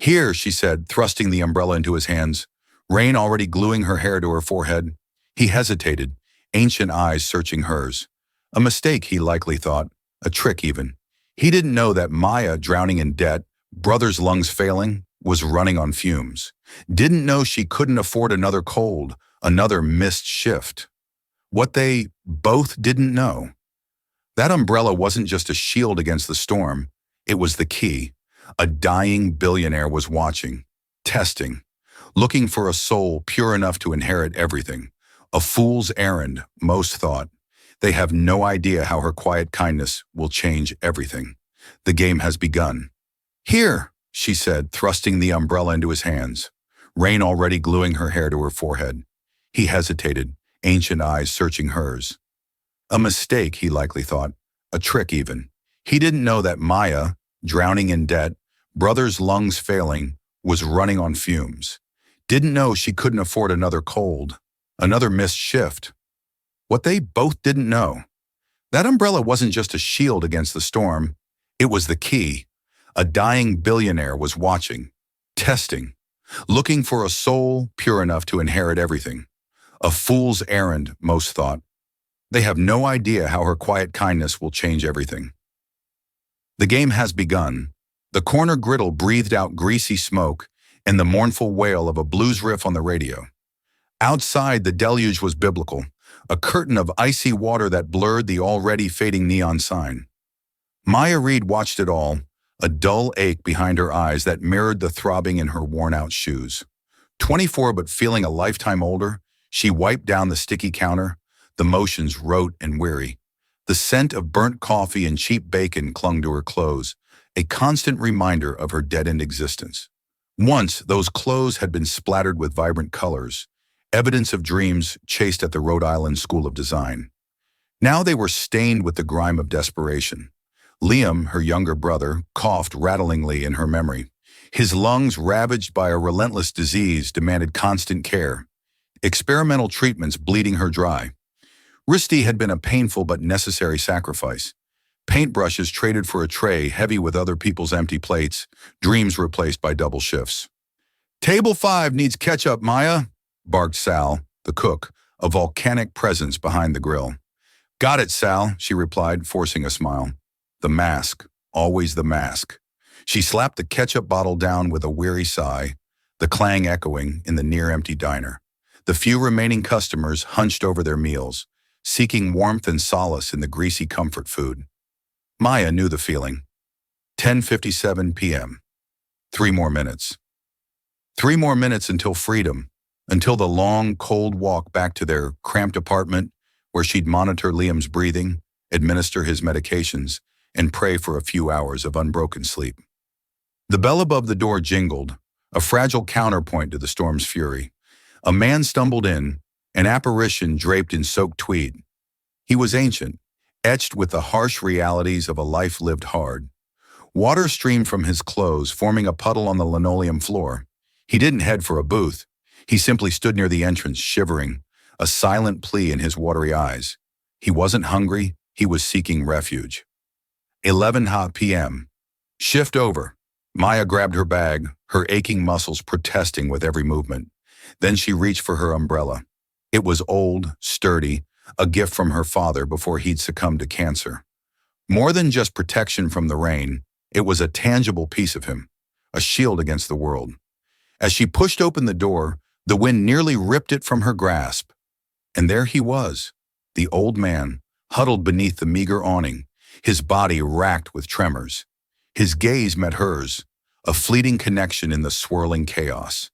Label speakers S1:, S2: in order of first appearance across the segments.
S1: Here, she said, thrusting the umbrella into his hands, rain already gluing her hair to her forehead. He hesitated, ancient eyes searching hers. A mistake, he likely thought, a trick even. He didn't know that Maya, drowning in debt, brother's lungs failing, was running on fumes. Didn't know she couldn't afford another cold, another missed shift. What they both didn't know. That umbrella wasn't just a shield against the storm, it was the key. A dying billionaire was watching, testing, looking for a soul pure enough to inherit everything. A fool's errand, most thought. They have no idea how her quiet kindness will change everything. The game has begun. Here, she said, thrusting the umbrella into his hands, rain already gluing her hair to her forehead. He hesitated, ancient eyes searching hers. A mistake, he likely thought, a trick even. He didn't know that Maya, drowning in debt, brother's lungs failing, was running on fumes. Didn't know she couldn't afford another cold, another missed shift. What they both didn't know. That umbrella wasn't just a shield against the storm, it was the key. A dying billionaire was watching, testing, looking for a soul pure enough to inherit everything. A fool's errand, most thought. They have no idea how her quiet kindness will change everything. The game has begun. The corner griddle breathed out greasy smoke and the mournful wail of a blues riff on the radio. Outside, the deluge was biblical, a curtain of icy water that blurred the already fading neon sign. Maya Reed watched it all, a dull ache behind her eyes that mirrored the throbbing in her worn-out shoes. 24 but feeling a lifetime older, she wiped down the sticky counter, the motions rote and weary. The scent of burnt coffee and cheap bacon clung to her clothes, a constant reminder of her dead-end existence. Once, those clothes had been splattered with vibrant colors, evidence of dreams chased at the Rhode Island School of Design. Now they were stained with the grime of desperation. Liam, her younger brother, coughed rattlingly in her memory. His lungs, ravaged by a relentless disease, demanded constant care. Experimental treatments bleeding her dry. Risty had been a painful but necessary sacrifice. Paintbrushes traded for a tray heavy with other people's empty plates, dreams replaced by double shifts. "Table 5 needs ketchup, Maya," barked Sal, the cook, a volcanic presence behind the grill. "Got it, Sal," she replied, forcing a smile. The mask, always the mask. She slapped the ketchup bottle down with a weary sigh, the clang echoing in the near-empty diner. The few remaining customers hunched over their meals, seeking warmth and solace in the greasy comfort food. Maya knew the feeling. 10:57 p.m. 3 more minutes. 3 more minutes until freedom, until the long, cold walk back to their cramped apartment where she'd monitor Liam's breathing, administer his medications, and pray for a few hours of unbroken sleep. The bell above the door jingled, a fragile counterpoint to the storm's fury. A man stumbled in, an apparition draped in soaked tweed. He was ancient, etched with the harsh realities of a life lived hard. Water streamed from his clothes, forming a puddle on the linoleum floor. He didn't head for a booth. He simply stood near the entrance, shivering, a silent plea in his watery eyes. He wasn't hungry, he was seeking refuge. 11 p.m. Shift over. Maya grabbed her bag, her aching muscles protesting with every movement. Then she reached for her umbrella. It was old, sturdy, a gift from her father before he'd succumbed to cancer. More than just protection from the rain, it was a tangible piece of him, a shield against the world. As she pushed open the door, the wind nearly ripped it from her grasp. And there he was, the old man, huddled beneath the meager awning, his body racked with tremors. His gaze met hers, a fleeting connection in the swirling chaos.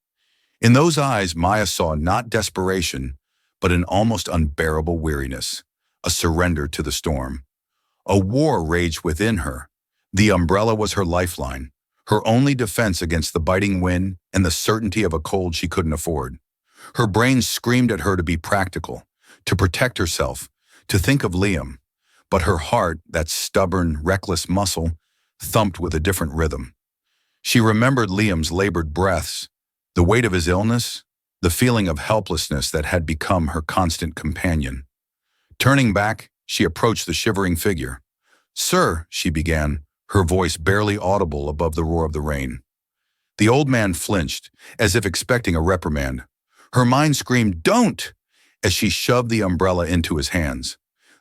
S1: In those eyes, Maya saw not desperation, but an almost unbearable weariness, a surrender to the storm. A war raged within her. The umbrella was her lifeline, her only defense against the biting wind and the certainty of a cold she couldn't afford. Her brain screamed at her to be practical, to protect herself, to think of Liam. But her heart, that stubborn, reckless muscle, thumped with a different rhythm. She remembered Liam's labored breaths, the weight of his illness, the feeling of helplessness that had become her constant companion. Turning back, she approached the shivering figure. "Sir," she began, her voice barely audible above the roar of the rain. The old man flinched, as if expecting a reprimand. Her mind screamed, "Don't!" as she shoved the umbrella into his hands.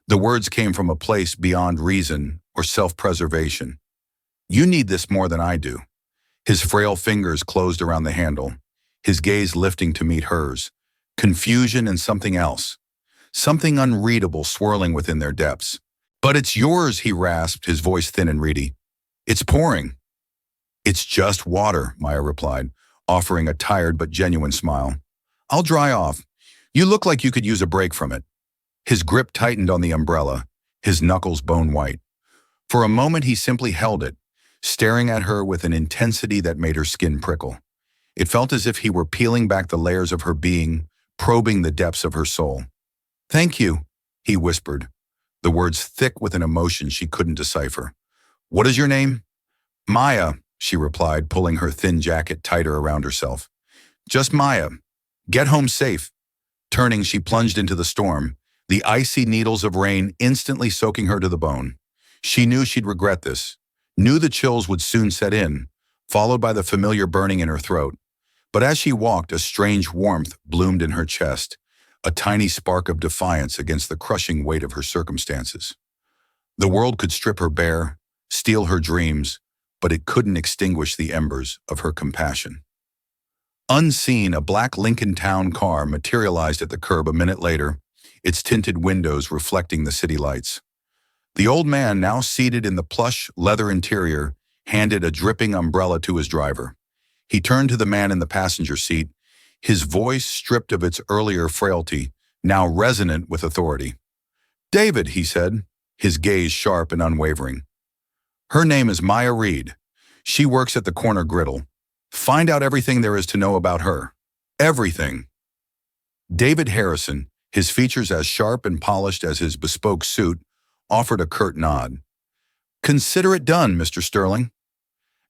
S1: The words came from a place beyond reason or self-preservation. "You need this more than I do." His frail fingers closed around the handle, his gaze lifting to meet hers. Confusion and something else. Something unreadable swirling within their depths. "But it's yours," he rasped, his voice thin and reedy. "It's pouring." "It's just water," Maya replied, offering a tired but genuine smile. "I'll dry off. You look like you could use a break from it." His grip tightened on the umbrella, his knuckles bone white. For a moment he simply held it, staring at her with an intensity that made her skin prickle. It felt as if he were peeling back the layers of her being, probing the depths of her soul. "Thank you," he whispered, the words thick with an emotion she couldn't decipher. "What is your name?" "Maya," she replied, pulling her thin jacket tighter around herself. "Just Maya. Get home safe." Turning, she plunged into the storm, the icy needles of rain instantly soaking her to the bone. She knew she'd regret this, knew the chills would soon set in, followed by the familiar burning in her throat. But as she walked, a strange warmth bloomed in her chest, a tiny spark of defiance against the crushing weight of her circumstances. The world could strip her bare, steal her dreams, but it couldn't extinguish the embers of her compassion. Unseen, a black Lincoln Town car materialized at the curb a minute later, its tinted windows reflecting the city lights. The old man, now seated in the plush leather interior, handed a dripping umbrella to his driver. He turned to the man in the passenger seat, his voice stripped of its earlier frailty, now resonant with authority. "David," he said, his gaze sharp and unwavering. "Her name is Maya Reed. She works at the corner griddle. Find out everything there is to know about her. Everything." David Harrison, his features as sharp and polished as his bespoke suit, offered a curt nod. "Consider it done, Mr. Sterling."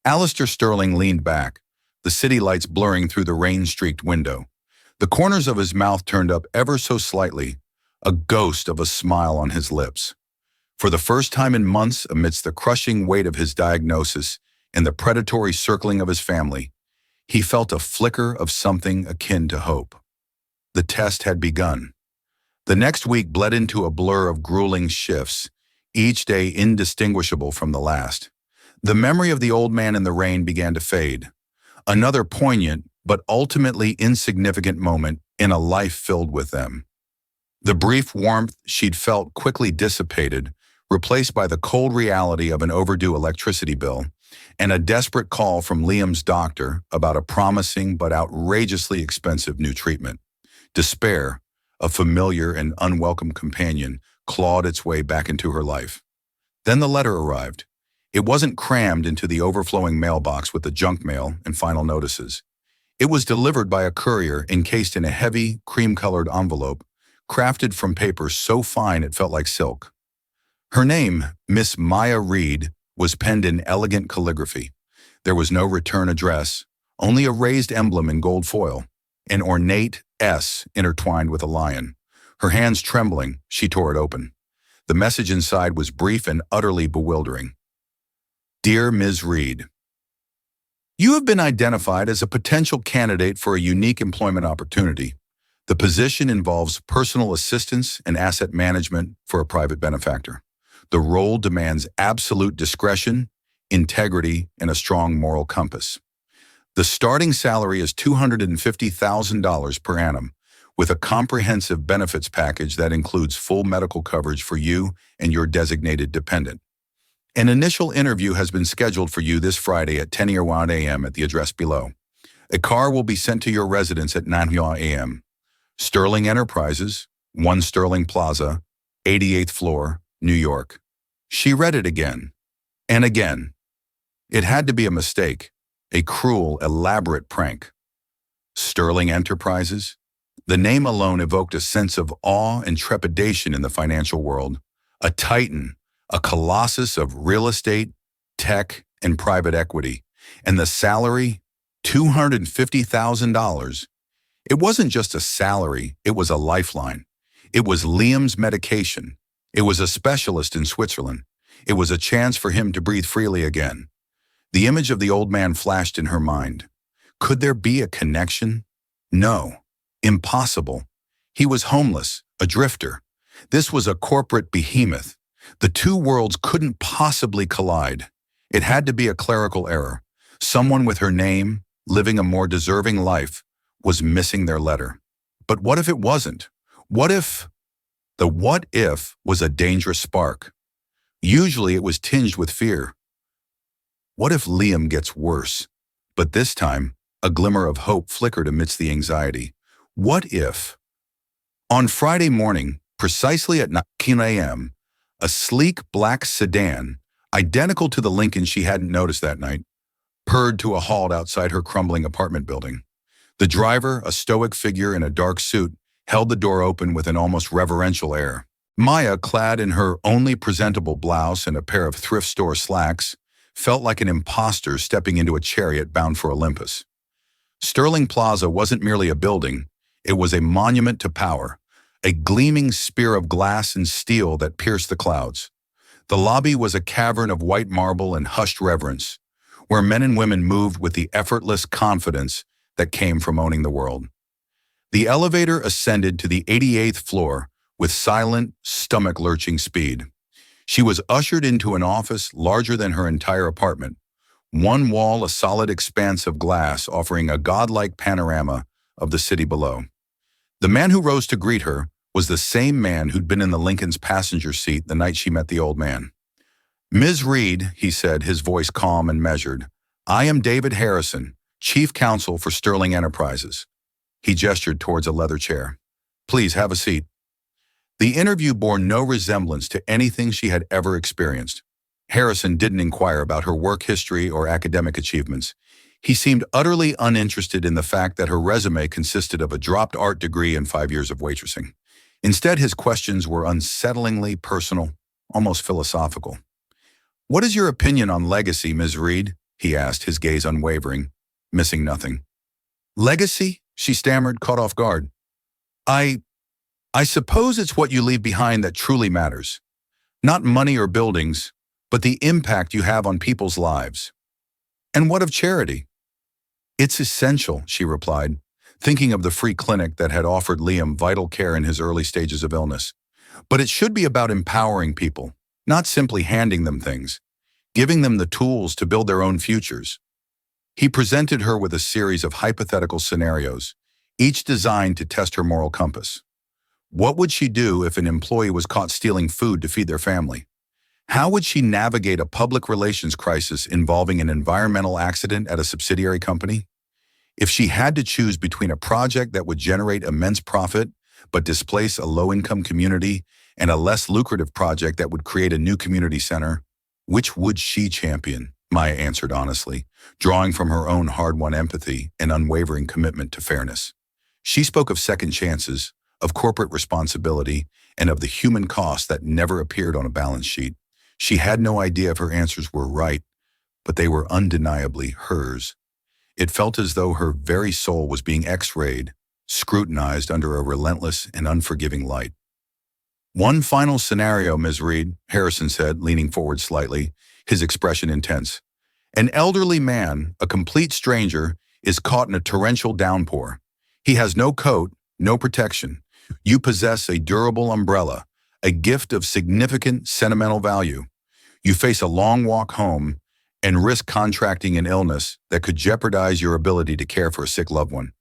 S1: Alistair Sterling leaned back, the city lights blurring through the rain-streaked window. The corners of his mouth turned up ever so slightly, a ghost of a smile on his lips. For the first time in months, amidst the crushing weight of his diagnosis and the predatory circling of his family, he felt a flicker of something akin to hope. The test had begun. The next week bled into a blur of grueling shifts, each day indistinguishable from the last. The memory of the old man in the rain began to fade. Another poignant, but ultimately insignificant moment in a life filled with them. The brief warmth she'd felt quickly dissipated, replaced by the cold reality of an overdue electricity bill and a desperate call from Liam's doctor about a promising but outrageously expensive new treatment. Despair, a familiar and unwelcome companion, clawed its way back into her life. Then the letter arrived. It wasn't crammed into the overflowing mailbox with the junk mail and final notices. It was delivered by a courier encased in a heavy, cream-colored envelope, crafted from paper so fine it felt like silk. Her name, Miss Maya Reed, was penned in elegant calligraphy. There was no return address, only a raised emblem in gold foil, an ornate S intertwined with a lion. Her hands trembling, she tore it open. The message inside was brief and utterly bewildering. "Dear Ms. Reed, you have been identified as a potential candidate for a unique employment opportunity. The position involves personal assistance and asset management for a private benefactor. The role demands absolute discretion, integrity, and a strong moral compass. The starting salary is $250,000 per annum, with a comprehensive benefits package that includes full medical coverage for you and your designated dependent. An initial interview has been scheduled for you this Friday at 10:01 a.m. at the address below. A car will be sent to your residence at 9:00 a.m. Sterling Enterprises, 1 Sterling Plaza, 88th floor, New York." She read it again, and again. It had to be a mistake, a cruel, elaborate prank. Sterling Enterprises? The name alone evoked a sense of awe and trepidation in the financial world. A titan, a colossus of real estate, tech, and private equity. And the salary, $250,000. It wasn't just a salary, it was a lifeline. It was Liam's medication. It was a specialist in Switzerland. It was a chance for him to breathe freely again. The image of the old man flashed in her mind. Could there be a connection? No. Impossible. He was homeless, a drifter. This was a corporate behemoth. The two worlds couldn't possibly collide. It had to be a clerical error. Someone with her name, living a more deserving life, was missing their letter. But what if it wasn't? What if? The what if was a dangerous spark. Usually it was tinged with fear. What if Liam gets worse? But this time, a glimmer of hope flickered amidst the anxiety. What if? On Friday morning, precisely at 9 a.m., a sleek black sedan, identical to the Lincoln she hadn't noticed that night, purred to a halt outside her crumbling apartment building. The driver, a stoic figure in a dark suit, held the door open with an almost reverential air. Maya, clad in her only presentable blouse and a pair of thrift store slacks, felt like an imposter stepping into a chariot bound for Olympus. Sterling Plaza wasn't merely a building, it was a monument to power, a gleaming spear of glass and steel that pierced the clouds. The lobby was a cavern of white marble and hushed reverence, where men and women moved with the effortless confidence that came from owning the world. The elevator ascended to the 88th floor with silent, stomach-lurching speed. She was ushered into an office larger than her entire apartment, one wall a solid expanse of glass offering a godlike panorama of the city below. The man who rose to greet her was the same man who'd been in the Lincoln's passenger seat the night she met the old man. "Ms. Reed," he said, his voice calm and measured, "I am David Harrison, Chief Counsel for Sterling Enterprises." He gestured towards a leather chair. "Please have a seat." The interview bore no resemblance to anything she had ever experienced. Harrison didn't inquire about her work history or academic achievements. He seemed utterly uninterested in the fact that her resume consisted of a dropped art degree and 5 years of waitressing. Instead, his questions were unsettlingly personal, almost philosophical. "What is your opinion on legacy, Ms. Reed?" he asked, his gaze unwavering, missing nothing. "Legacy?" she stammered, caught off guard. I suppose it's what you leave behind that truly matters. Not money or buildings, but the impact you have on people's lives." "And what of charity?" "It's essential," she replied, thinking of the free clinic that had offered Liam vital care in his early stages of illness. "But it should be about empowering people, not simply handing them things, giving them the tools to build their own futures." He presented her with a series of hypothetical scenarios, each designed to test her moral compass. What would she do if an employee was caught stealing food to feed their family? How would she navigate a public relations crisis involving an environmental accident at a subsidiary company? If she had to choose between a project that would generate immense profit but displace a low-income community and a less lucrative project that would create a new community center, which would she champion? Maya answered honestly, drawing from her own hard-won empathy and unwavering commitment to fairness. She spoke of second chances, of corporate responsibility, and of the human cost that never appeared on a balance sheet. She had no idea if her answers were right, but they were undeniably hers. It felt as though her very soul was being x-rayed, scrutinized under a relentless and unforgiving light. "One final scenario, Ms. Reed," Harrison said, leaning forward slightly, his expression intense. "An elderly man, a complete stranger, is caught in a torrential downpour. He has no coat, no protection. You possess a durable umbrella, a gift of significant sentimental value. You face a long walk home and risk contracting an illness that could jeopardize your ability to care for a sick loved one.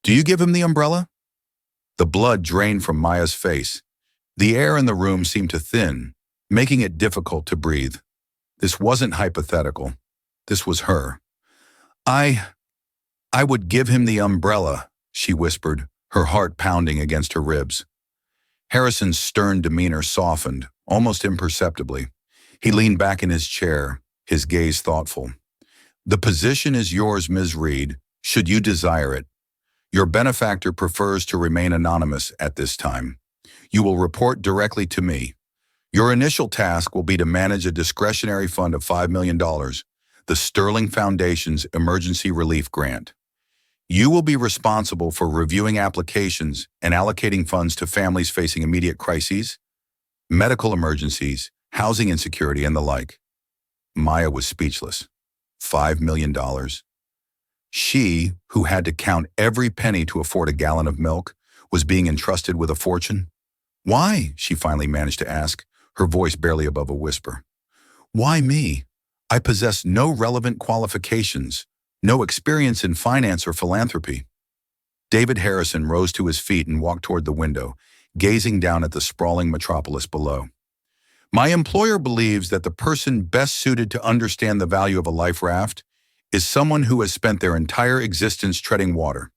S1: Do you give him the umbrella?" The blood drained from Maya's face. The air in the room seemed to thin, making it difficult to breathe. This wasn't hypothetical. This was her. I would give him the umbrella," she whispered, her heart pounding against her ribs. Harrison's stern demeanor softened, almost imperceptibly. He leaned back in his chair, his gaze thoughtful. "The position is yours, Ms. Reed, should you desire it. Your benefactor prefers to remain anonymous at this time. You will report directly to me. Your initial task will be to manage a discretionary fund of $5 million, the Sterling Foundation's Emergency Relief Grant. You will be responsible for reviewing applications and allocating funds to families facing immediate crises, medical emergencies, housing insecurity, and the like." Maya was speechless. $5 million. She, who had to count every penny to afford a gallon of milk, was being entrusted with a fortune? Why? She finally managed to ask, her voice barely above a whisper. Why me? I possess no relevant qualifications, no experience in finance or philanthropy. David Harrison rose to his feet and walked toward the window, gazing down at the sprawling metropolis below. My employer believes that the person best suited to understand the value of a life raft is someone who has spent their entire existence treading water.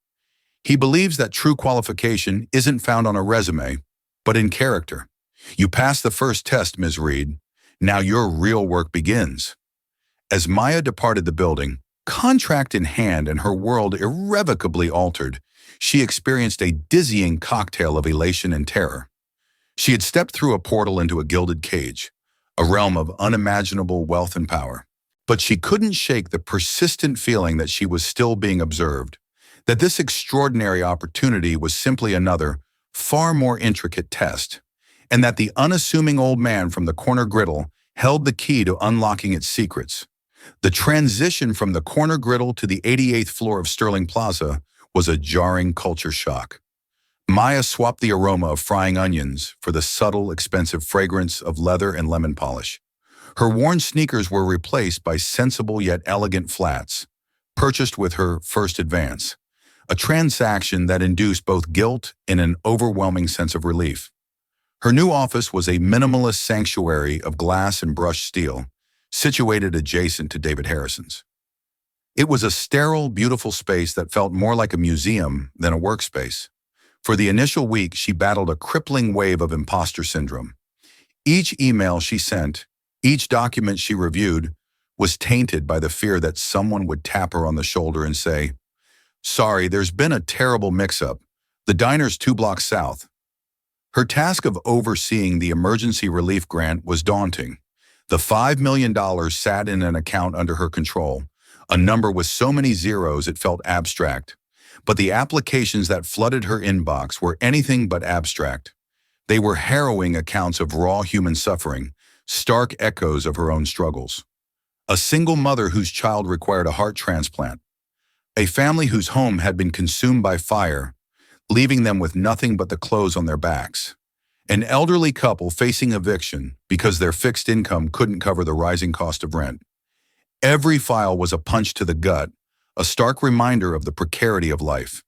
S1: He believes that true qualification isn't found on a resume, but in character. You passed the first test, Ms. Reed. Now your real work begins. As Maya departed the building, contract in hand and her world irrevocably altered, she experienced a dizzying cocktail of elation and terror. She had stepped through a portal into a gilded cage, a realm of unimaginable wealth and power. But she couldn't shake the persistent feeling that she was still being observed, that this extraordinary opportunity was simply another, far more intricate test, and that the unassuming old man from the corner griddle held the key to unlocking its secrets. The transition from the corner griddle to the 88th floor of Sterling Plaza was a jarring culture shock. Maya swapped the aroma of frying onions for the subtle, expensive fragrance of leather and lemon polish. Her worn sneakers were replaced by sensible yet elegant flats, purchased with her first advance, a transaction that induced both guilt and an overwhelming sense of relief. Her new office was a minimalist sanctuary of glass and brushed steel, situated adjacent to David Harrison's. It was a sterile, beautiful space that felt more like a museum than a workspace. For the initial week, she battled a crippling wave of imposter syndrome. Each email she sent, each document she reviewed, was tainted by the fear that someone would tap her on the shoulder and say, "Sorry, there's been a terrible mix-up. The diner's 2 blocks south." Her task of overseeing the emergency relief grant was daunting. The $5 million sat in an account under her control, a number with so many zeros it felt abstract. But the applications that flooded her inbox were anything but abstract. They were harrowing accounts of raw human suffering, stark echoes of her own struggles. A single mother whose child required a heart transplant. A family whose home had been consumed by fire, leaving them with nothing but the clothes on their backs. An elderly couple facing eviction because their fixed income couldn't cover the rising cost of rent. Every file was a punch to the gut, a stark reminder of the precarity of life.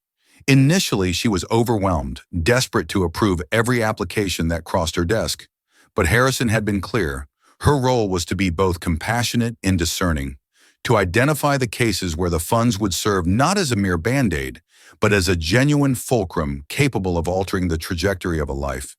S1: Initially, she was overwhelmed, desperate to approve every application that crossed her desk. But Harrison had been clear. Her role was to be both compassionate and discerning, to identify the cases where the funds would serve not as a mere band-aid, but as a genuine fulcrum capable of altering the trajectory of a life.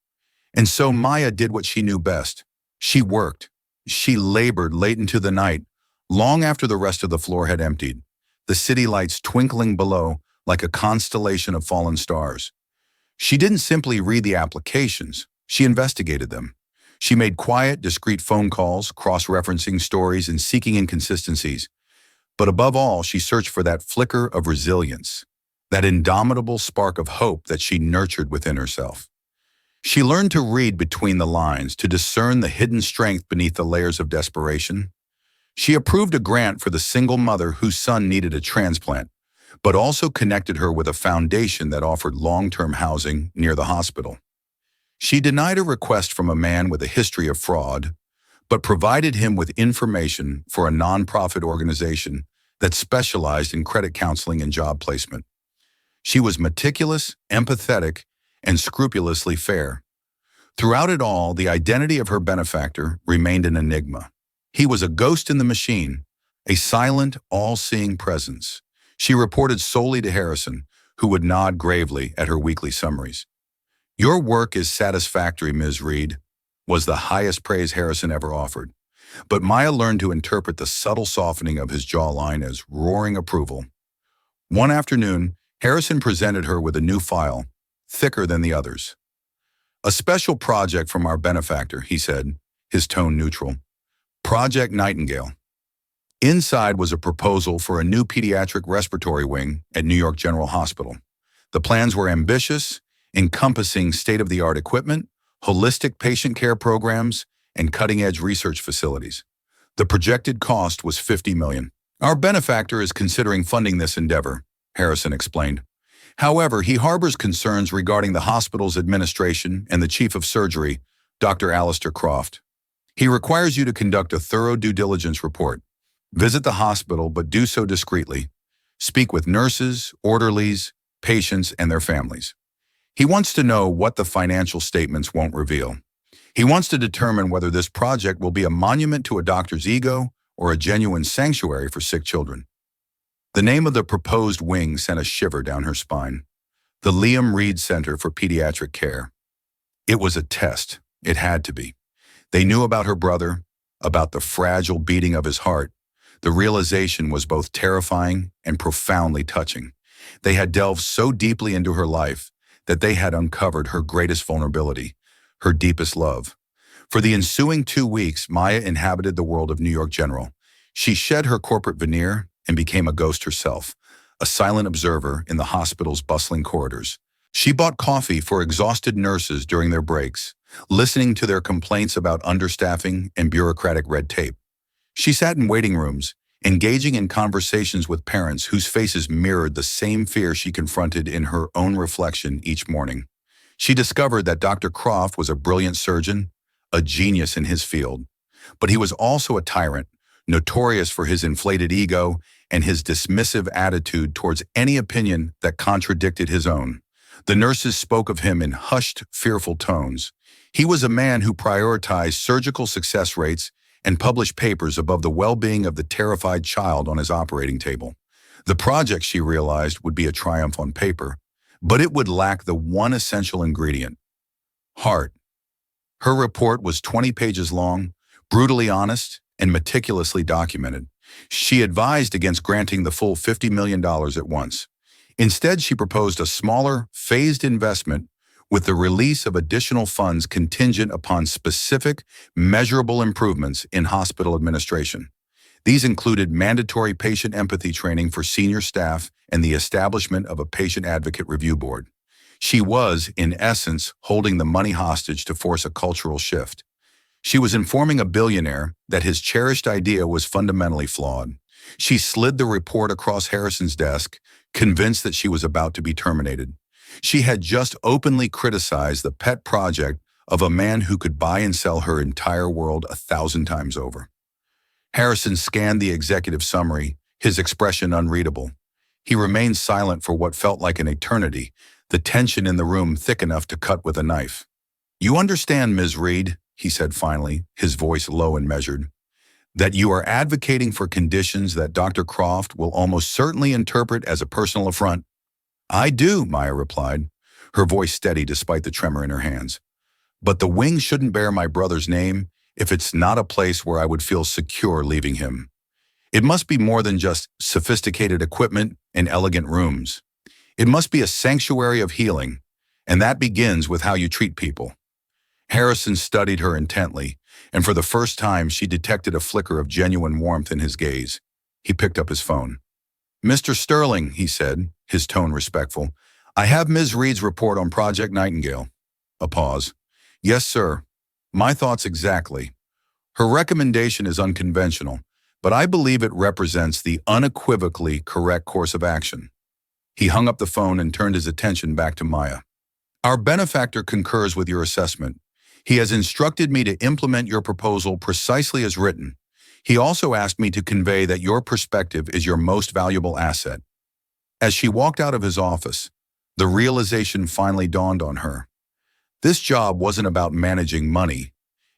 S1: And so Maya did what she knew best. She worked. She labored late into the night, long after the rest of the floor had emptied, the city lights twinkling below like a constellation of fallen stars. She didn't simply read the applications, she investigated them. She made quiet, discreet phone calls, cross-referencing stories and seeking inconsistencies. But above all, she searched for that flicker of resilience, that indomitable spark of hope that she nurtured within herself. She learned to read between the lines, to discern the hidden strength beneath the layers of desperation. She approved a grant for the single mother whose son needed a transplant, but also connected her with a foundation that offered long-term housing near the hospital. She denied a request from a man with a history of fraud, but provided him with information for a nonprofit organization that specialized in credit counseling and job placement. She was meticulous, empathetic, and scrupulously fair. Throughout it all, the identity of her benefactor remained an enigma. He was a ghost in the machine, a silent, all-seeing presence. She reported solely to Harrison, who would nod gravely at her weekly summaries. "Your work is satisfactory, Ms. Reed," was the highest praise Harrison ever offered. But Maya learned to interpret the subtle softening of his jawline as roaring approval. One afternoon, Harrison presented her with a new file, thicker than the others. "A special project from our benefactor," he said, his tone neutral. "Project Nightingale." Inside was a proposal for a new pediatric respiratory wing at New York General Hospital. The plans were ambitious, encompassing state-of-the-art equipment, holistic patient care programs, and cutting-edge research facilities. The projected cost was $50 million, Our benefactor is considering funding this endeavor, Harrison explained. However, he harbors concerns regarding the hospital's administration and the chief of surgery, Dr. Alistair Croft. He requires you to conduct a thorough due diligence report. Visit the hospital, but do so discreetly. Speak with nurses, orderlies, patients, and their families. He wants to know what the financial statements won't reveal. He wants to determine whether this project will be a monument to a doctor's ego or a genuine sanctuary for sick children. The name of the proposed wing sent a shiver down her spine. The Liam Reed Center for Pediatric Care. It was a test. It had to be. They knew about her brother, about the fragile beating of his heart. The realization was both terrifying and profoundly touching. They had delved so deeply into her life that they had uncovered her greatest vulnerability, her deepest love. For the ensuing 2 weeks, Maya inhabited the world of New York General. She shed her corporate veneer and became a ghost herself, a silent observer in the hospital's bustling corridors. She bought coffee for exhausted nurses during their breaks, listening to their complaints about understaffing and bureaucratic red tape. She sat in waiting rooms, engaging in conversations with parents whose faces mirrored the same fear she confronted in her own reflection each morning. She discovered that Dr. Croft was a brilliant surgeon, a genius in his field, but he was also a tyrant, notorious for his inflated ego and his dismissive attitude towards any opinion that contradicted his own. The nurses spoke of him in hushed, fearful tones. He was a man who prioritized surgical success rates and published papers above the well-being of the terrified child on his operating table. The project, she realized, would be a triumph on paper, but it would lack the one essential ingredient: heart. Her report was 20 pages long, brutally honest, and meticulously documented. She advised against granting the full $50 million at once. Instead, she proposed a smaller, phased investment with the release of additional funds contingent upon specific, measurable improvements in hospital administration. These included mandatory patient empathy training for senior staff and the establishment of a patient advocate review board. She was, in essence, holding the money hostage to force a cultural shift. She was informing a billionaire that his cherished idea was fundamentally flawed. She slid the report across Harrison's desk, convinced that she was about to be terminated. She had just openly criticized the pet project of a man who could buy and sell her entire world 1,000 times over. Harrison scanned the executive summary, his expression unreadable. He remained silent for what felt like an eternity, the tension in the room thick enough to cut with a knife. "You understand, Ms. Reed," he said finally, his voice low and measured, "that you are advocating for conditions that Dr. Croft will almost certainly interpret as a personal affront." "I do," Maya replied, her voice steady despite the tremor in her hands. "But the wing shouldn't bear my brother's name if it's not a place where I would feel secure leaving him. It must be more than just sophisticated equipment and elegant rooms. It must be a sanctuary of healing, and that begins with how you treat people." Harrison studied her intently, and for the first time she detected a flicker of genuine warmth in his gaze. He picked up his phone. "Mr. Sterling," he said, his tone respectful, "I have Ms. Reed's report on Project Nightingale." A pause. "Yes, sir. My thoughts exactly. Her recommendation is unconventional, but I believe it represents the unequivocally correct course of action." He hung up the phone and turned his attention back to Maya. "Our benefactor concurs with your assessment. He has instructed me to implement your proposal precisely as written. He also asked me to convey that your perspective is your most valuable asset." As she walked out of his office, the realization finally dawned on her. This job wasn't about managing money.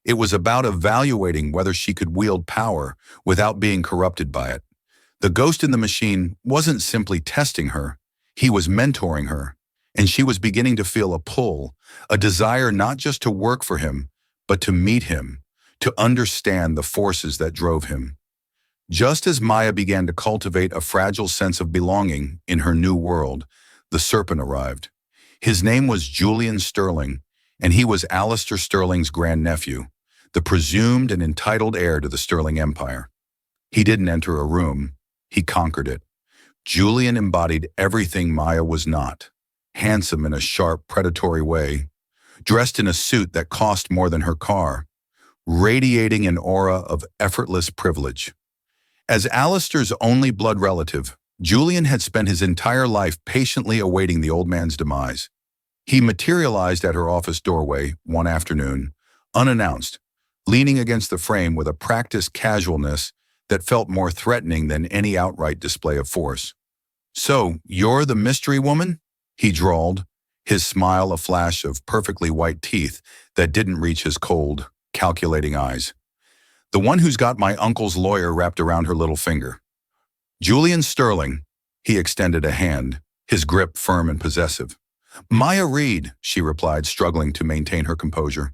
S1: It was about evaluating whether she could wield power without being corrupted by it. The ghost in the machine wasn't simply testing her. He was mentoring her, and she was beginning to feel a pull, a desire not just to work for him, but to meet him, to understand the forces that drove him. Just as Maya began to cultivate a fragile sense of belonging in her new world, the serpent arrived. His name was Julian Sterling, and he was Alistair Sterling's grandnephew, the presumed and entitled heir to the Sterling Empire. He didn't enter a room, he conquered it. Julian embodied everything Maya was not. Handsome in a sharp, predatory way, dressed in a suit that cost more than her car, radiating an aura of effortless privilege. As Alistair's only blood relative, Julian had spent his entire life patiently awaiting the old man's demise. He materialized at her office doorway one afternoon, unannounced, leaning against the frame with a practiced casualness that felt more threatening than any outright display of force. "So, you're the mystery woman?" he drawled, his smile a flash of perfectly white teeth that didn't reach his cold, calculating eyes. "The one who's got my uncle's lawyer wrapped around her little finger." "Julian Sterling," he extended a hand, his grip firm and possessive. "Maya Reed," she replied, struggling to maintain her composure.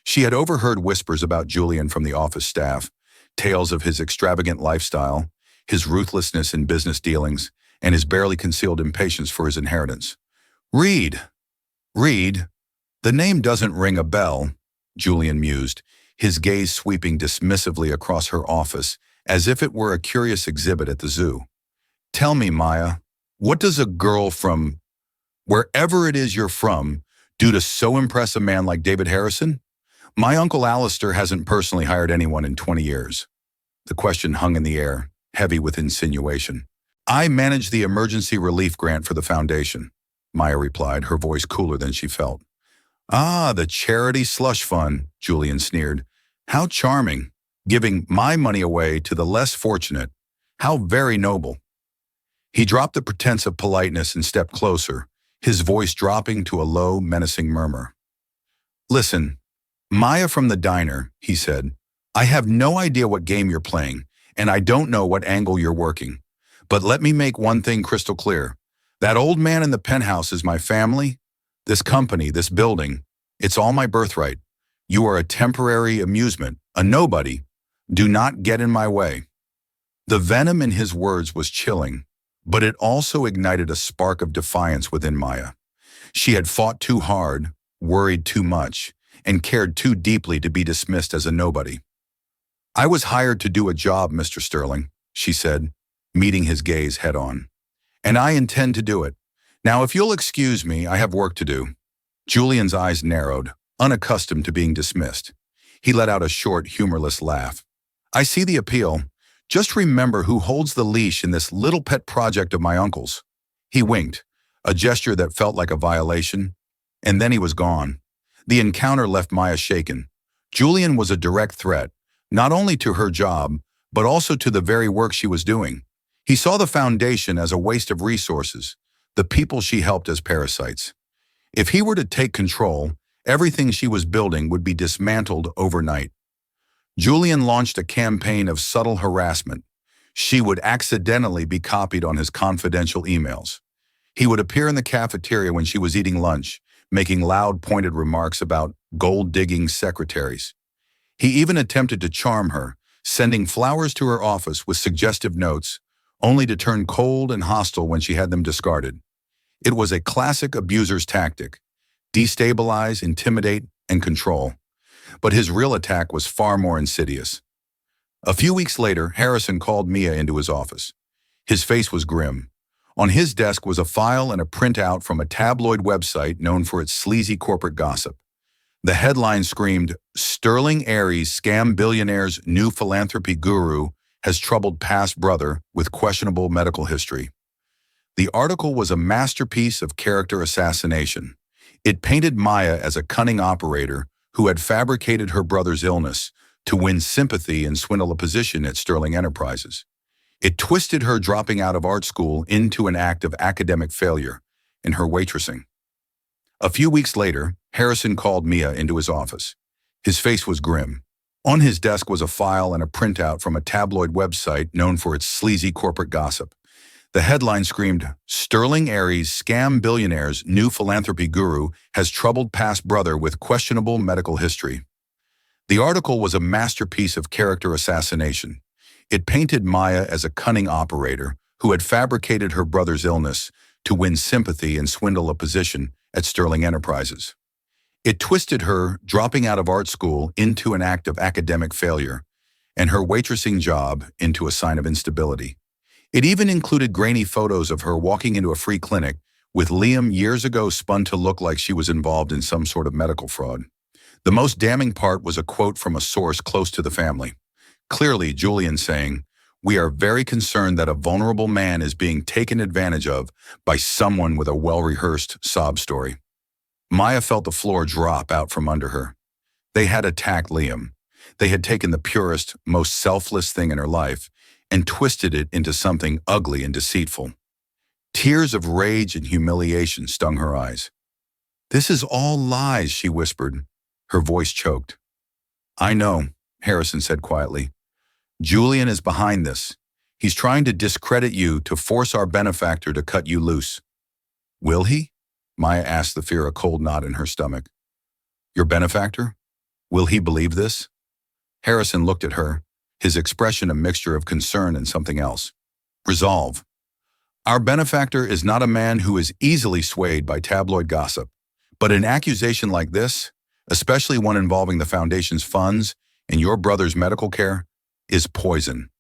S1: She had overheard whispers about Julian from the office staff, tales of his extravagant lifestyle, his ruthlessness in business dealings, and his barely concealed impatience for his inheritance. "Reed. Reed. The name doesn't ring a bell," Julian mused, his gaze sweeping dismissively across her office as if it were a curious exhibit at the zoo. "Tell me, Maya, what does a girl from wherever it is you're from do to so impress a man like David Harrison? My uncle Alistair hasn't personally hired anyone in 20 years. The question hung in the air, heavy with insinuation. "I manage the emergency relief grant for the foundation," Maya replied, her voice cooler than she felt. "Ah, the charity slush fund," Julian sneered. "How charming, giving my money away to the less fortunate. How very noble." He dropped the pretense of politeness and stepped closer, his voice dropping to a low, menacing murmur. "Listen, Maya from the diner," he said. "I have no idea what game you're playing, and I don't know what angle you're working. But let me make one thing crystal clear. That old man in the penthouse is my family. This company, this building, it's all my birthright. You are a temporary amusement, a nobody. Do not get in my way." The venom in his words was chilling, but it also ignited a spark of defiance within Maya. She had fought too hard, worried too much, and cared too deeply to be dismissed as a nobody. "I was hired to do a job, Mr. Sterling," she said, meeting his gaze head-on. "And I intend to do it. Now, if you'll excuse me, I have work to do." Julian's eyes narrowed, unaccustomed to being dismissed. He let out a short, humorless laugh. "I see the appeal. Just remember who holds the leash in this little pet project of my uncle's." He winked, a gesture that felt like a violation, and then he was gone. The encounter left Maya shaken. Julian was a direct threat, not only to her job, but also to the very work she was doing. He saw the foundation as a waste of resources, the people she helped as parasites. If he were to take control, everything she was building would be dismantled overnight. Julian launched a campaign of subtle harassment. She would accidentally be copied on his confidential emails. He would appear in the cafeteria when she was eating lunch, making loud, pointed remarks about gold-digging secretaries. He even attempted to charm her, sending flowers to her office with suggestive notes, only to turn cold and hostile when she had them discarded. It was a classic abuser's tactic: destabilize, intimidate, and control. But his real attack was far more insidious. A few weeks later, Harrison called Mia into his office. His face was grim. On his desk was a file and a printout from a tabloid website known for its sleazy corporate gossip. The headline screamed, "Sterling Heir's scam billionaire's new philanthropy guru has troubled past brother with questionable medical history." The article was a masterpiece of character assassination. It painted Maya as a cunning operator who had fabricated her brother's illness to win sympathy and swindle a position at Sterling Enterprises. It twisted her dropping out of art school into an act of academic failure in her waitressing. A few weeks later, Harrison called Mia into his office. His face was grim. On his desk was a file and a printout from a tabloid website known for its sleazy corporate gossip. The headline screamed, "Sterling Heir's scam billionaire's new philanthropy guru has troubled past brother with questionable medical history." The article was a masterpiece of character assassination. It painted Maya as a cunning operator who had fabricated her brother's illness to win sympathy and swindle a position at Sterling Enterprises. It twisted her dropping out of art school into an act of academic failure, and her waitressing job into a sign of instability. It even included grainy photos of her walking into a free clinic with Liam years ago spun to look like she was involved in some sort of medical fraud. The most damning part was a quote from a source close to the family. Clearly, Julian saying, We are very concerned that a vulnerable man is being taken advantage of by someone with a well-rehearsed sob story. Maya felt the floor drop out from under her. They had attacked Liam. They had taken the purest, most selfless thing in her life and twisted it into something ugly and deceitful. Tears of rage and humiliation stung her eyes. "This is all lies," she whispered. Her voice choked. "I know," Harrison said quietly. "Julian is behind this. He's trying to discredit you to force our benefactor to cut you loose." "Will he?" Maya asked, the fear a cold knot in her stomach. "Your benefactor? Will he believe this?" Harrison looked at her, his expression a mixture of concern and something else. "Resolve. Our benefactor is not a man who is easily swayed by tabloid gossip, but an accusation like this, especially one involving the Foundation's funds and your brother's medical care, is poison.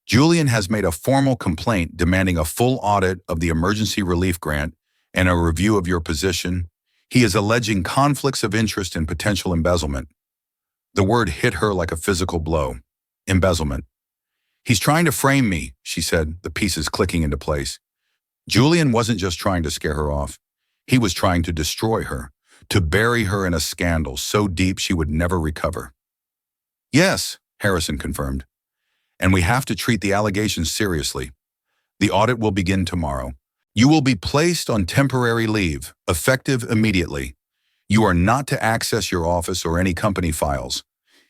S1: Julian has made a formal complaint demanding a full audit of the emergency relief grant and a review of your position. He is alleging conflicts of interest and potential embezzlement." The word hit her like a physical blow. Embezzlement. "He's trying to frame me," she said, the pieces clicking into place. Julian wasn't just trying to scare her off. He was trying to destroy her, to bury her in a scandal so deep she would never recover. "Yes," Harrison confirmed. "And we have to treat the allegations seriously. The audit will begin tomorrow. You will be placed on temporary leave, effective immediately. You are not to access your office or any company files."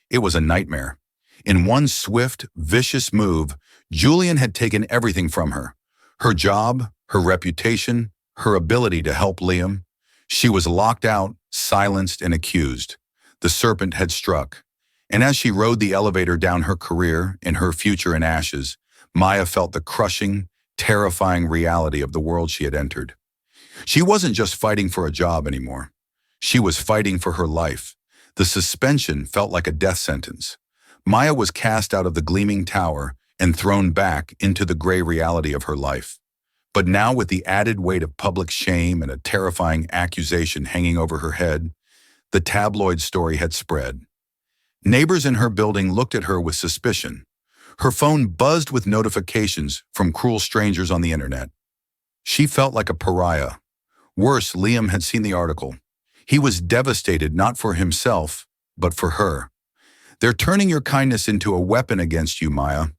S1: It was a nightmare. In one swift, vicious move, Julian had taken everything from her. Her job, her reputation, her ability to help Liam. She was locked out, silenced, and accused. The serpent had struck. And as she rode the elevator down her career and her future in ashes, Maya felt the crushing, terrifying reality of the world she had entered. She wasn't just fighting for a job anymore. She was fighting for her life. The suspension felt like a death sentence. Maya was cast out of the gleaming tower and thrown back into the gray reality of her life. But now, with the added weight of public shame and a terrifying accusation hanging over her head, the tabloid story had spread. Neighbors in her building looked at her with suspicion. Her phone buzzed with notifications from cruel strangers on the internet. She felt like a pariah. Worse, Liam had seen the article. He was devastated not for himself, but for her. "They're turning your kindness into a weapon against you, Maya."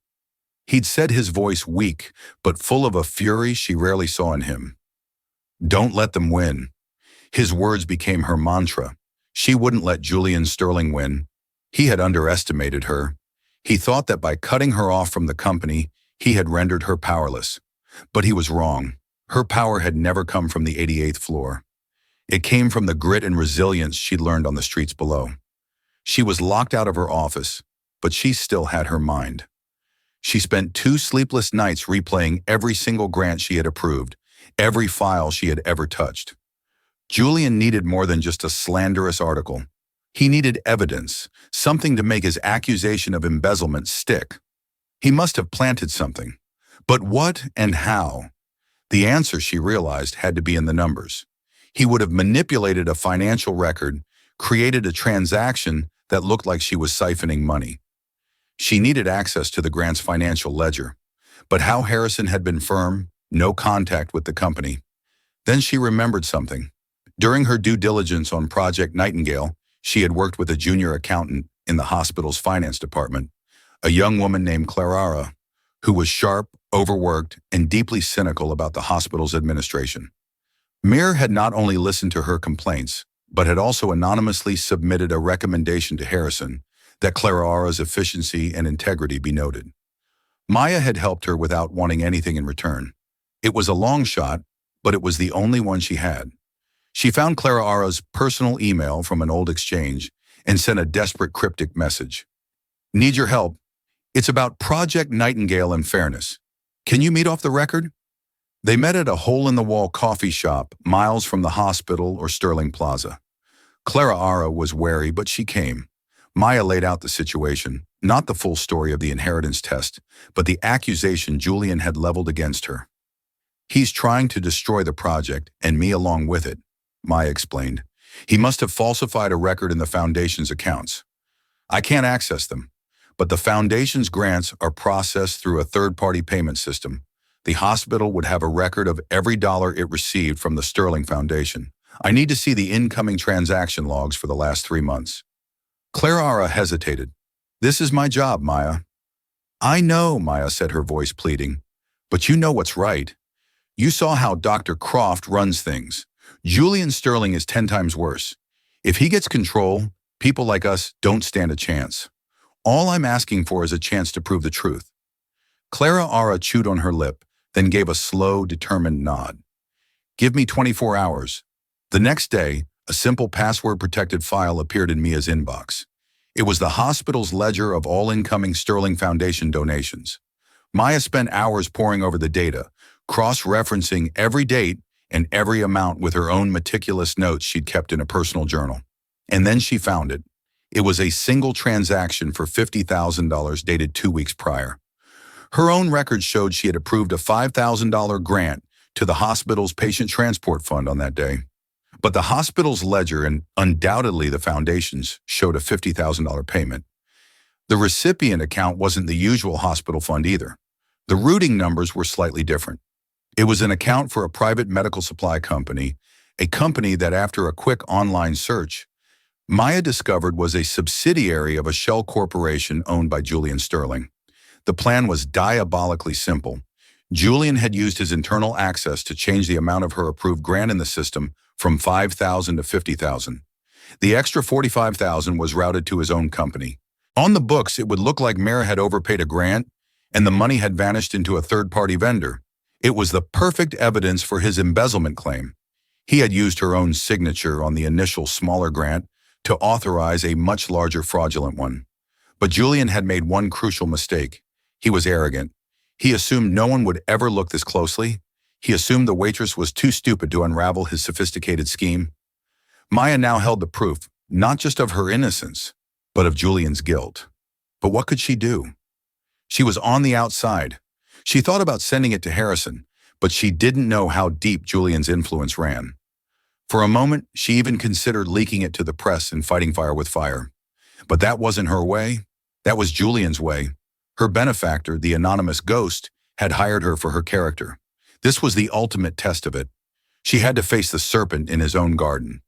S1: He'd said, his voice weak, but full of a fury she rarely saw in him. "Don't let them win." His words became her mantra. She wouldn't let Julian Sterling win. He had underestimated her. He thought that by cutting her off from the company, he had rendered her powerless. But he was wrong. Her power had never come from the 88th floor. It came from the grit and resilience she'd learned on the streets below. She was locked out of her office, but she still had her mind. She spent 2 sleepless nights replaying every single grant she had approved, every file she had ever touched. Julian needed more than just a slanderous article. He needed evidence, something to make his accusation of embezzlement stick. He must have planted something. But what and how? The answer, she realized, had to be in the numbers. He would have manipulated a financial record, created a transaction that looked like she was siphoning money. She needed access to the grant's financial ledger. But how Harrison had been firm, no contact with the company. Then she remembered something. During her due diligence on Project Nightingale, she had worked with a junior accountant in the hospital's finance department, a young woman named Clara, who was sharp, overworked, and deeply cynical about the hospital's administration. Mir had not only listened to her complaints, but had also anonymously submitted a recommendation to Harrison that Clara's efficiency and integrity be noted. Maya had helped her without wanting anything in return. It was a long shot, but it was the only one she had. She found Clara's personal email from an old exchange and sent a desperate cryptic message. "Need your help. It's about Project Nightingale and fairness. Can you meet off the record?" They met at a hole-in-the-wall coffee shop miles from the hospital or Sterling Plaza. Clara was wary, but she came. Maya laid out the situation, not the full story of the inheritance test, but the accusation Julian had leveled against her. "He's trying to destroy the project, and me along with it," Maya explained. "He must have falsified a record in the Foundation's accounts. I can't access them, but the foundation's grants are processed through a third-party payment system. The hospital would have a record of every dollar it received from the Sterling Foundation. I need to see the incoming transaction logs for the last 3 months. Clara hesitated. This is my job, Maya. I know, Maya said, her voice pleading. But you know what's right. You saw how Dr. Croft runs things. Julian Sterling is 10 times worse. If he gets control, people like us don't stand a chance. All I'm asking for is a chance to prove the truth. Clara chewed on her lip, then gave a slow, determined nod. Give me 24 hours. The next day, a simple password-protected file appeared in Mia's inbox. It was the hospital's ledger of all incoming Sterling Foundation donations. Maya spent hours poring over the data, cross-referencing every date and every amount with her own meticulous notes she'd kept in a personal journal. And then she found it. It was a single transaction for $50,000 dated 2 weeks prior. Her own records showed she had approved a $5,000 grant to the hospital's patient transport fund on that day. But the hospital's ledger and undoubtedly the foundation's showed a $50,000 payment. The recipient account wasn't the usual hospital fund either. The routing numbers were slightly different. It was an account for a private medical supply company, a company that after a quick online search, Maya discovered was a subsidiary of a shell corporation owned by Julian Sterling. The plan was diabolically simple. Julian had used his internal access to change the amount of her approved grant in the system from $5,000 to $50,000. The extra $45,000 was routed to his own company. On the books, it would look like Mayer had overpaid a grant and the money had vanished into a third-party vendor. It was the perfect evidence for his embezzlement claim. He had used her own signature on the initial smaller grant to authorize a much larger fraudulent one. But Julian had made one crucial mistake. He was arrogant. He assumed no one would ever look this closely. He assumed the waitress was too stupid to unravel his sophisticated scheme. Maya now held the proof, not just of her innocence, but of Julian's guilt. But what could she do? She was on the outside. She thought about sending it to Harrison, but she didn't know how deep Julian's influence ran. For a moment, she even considered leaking it to the press and fighting fire with fire. But that wasn't her way. That was Julian's way. Her benefactor, the anonymous ghost, had hired her for her character. This was the ultimate test of it. She had to face the serpent in his own garden.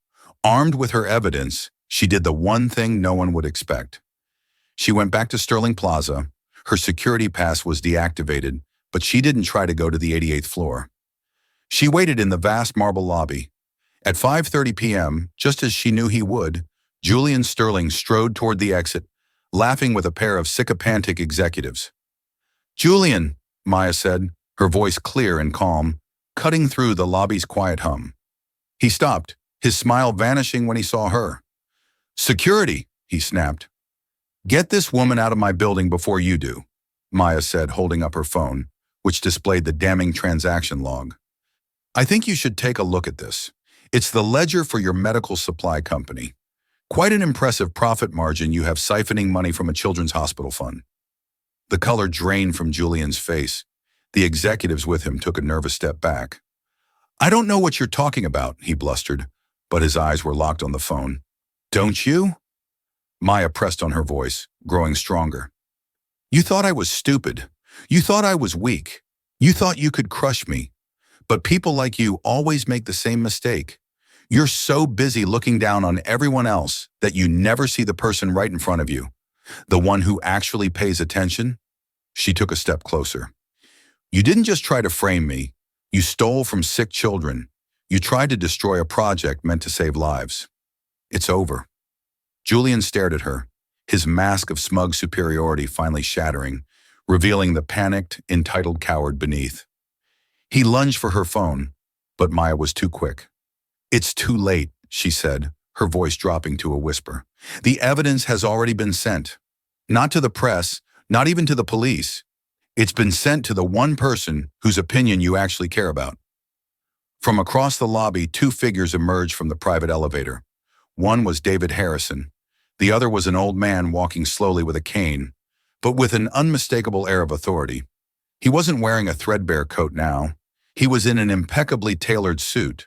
S1: Armed with her evidence, she did the one thing no one would expect. She went back to Sterling Plaza. Her security pass was deactivated, but she didn't try to go to the 88th floor. She waited in the vast marble lobby. At 5:30 p.m., just as she knew he would, Julian Sterling strode toward the exit, laughing with a pair of sycophantic executives. "Julian," Maya said, her voice clear and calm, cutting through the lobby's quiet hum. He stopped, his smile vanishing when he saw her. "Security," he snapped. "Get this woman out of my building before you do," Maya said, holding up her phone, which displayed the damning transaction log. "I think you should take a look at this. It's the ledger for your medical supply company. Quite an impressive profit margin you have siphoning money from a children's hospital fund." The color drained from Julian's face. The executives with him took a nervous step back. "I don't know what you're talking about," he blustered, but his eyes were locked on the phone. "Don't you?" Maya pressed on her voice, growing stronger. "You thought I was stupid. You thought I was weak. You thought you could crush me. But people like you always make the same mistake. You're so busy looking down on everyone else that you never see the person right in front of you, the one who actually pays attention." She took a step closer. "You didn't just try to frame me. You stole from sick children. You tried to destroy a project meant to save lives. It's over." Julian stared at her, his mask of smug superiority finally shattering, revealing the panicked, entitled coward beneath. He lunged for her phone, but Maya was too quick. "It's too late," she said, her voice dropping to a whisper. "The evidence has already been sent. Not to the press, not even to the police. It's been sent to the one person whose opinion you actually care about." From across the lobby, two figures emerged from the private elevator. One was David Harrison. The other was an old man walking slowly with a cane, but with an unmistakable air of authority. He wasn't wearing a threadbare coat now. He was in an impeccably tailored suit,